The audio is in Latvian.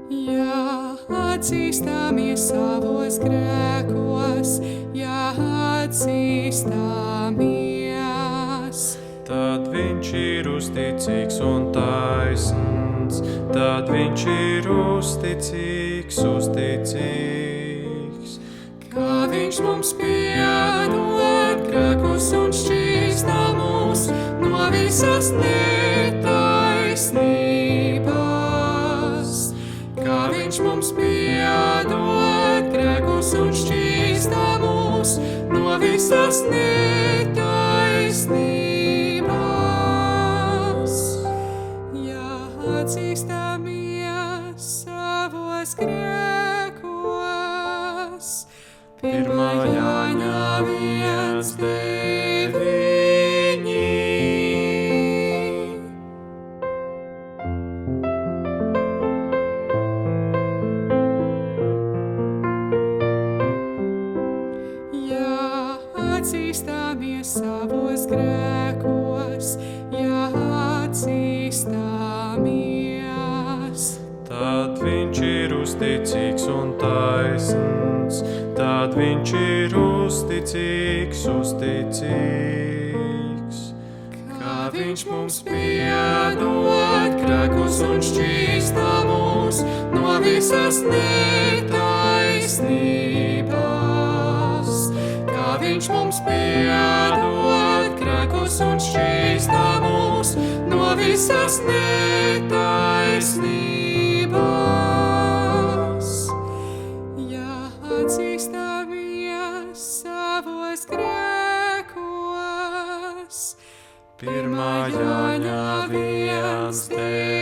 Ja atzīstamies savos grēkos, ja atzīstamies, tad viņš ir uzticīgs un taisns, tad viņš ir uzticīgs. ka viņš mums piedod grēkus un šķīsta mūs no visas netaisnības. Ka viņš mums piedod grēkus un šķīsta mūs no visas netaisnības. Ja atzīstamies savos grēkos, 1. Jāņa 1:9. Ja atzīstamies savos grēkos, ja atzīstamies, Tad viņš ir uzticīgs un taisns, tad viņš ir uzticīgs. ka viņš mums piedod grēkus un šķīsta mūs no visas netaisnības. Ka viņš mums piedod grēkus un šķīsta mūs no visas netaisnības. Ja atzīstamies savos grēkos, 1. Jāņa 1:9.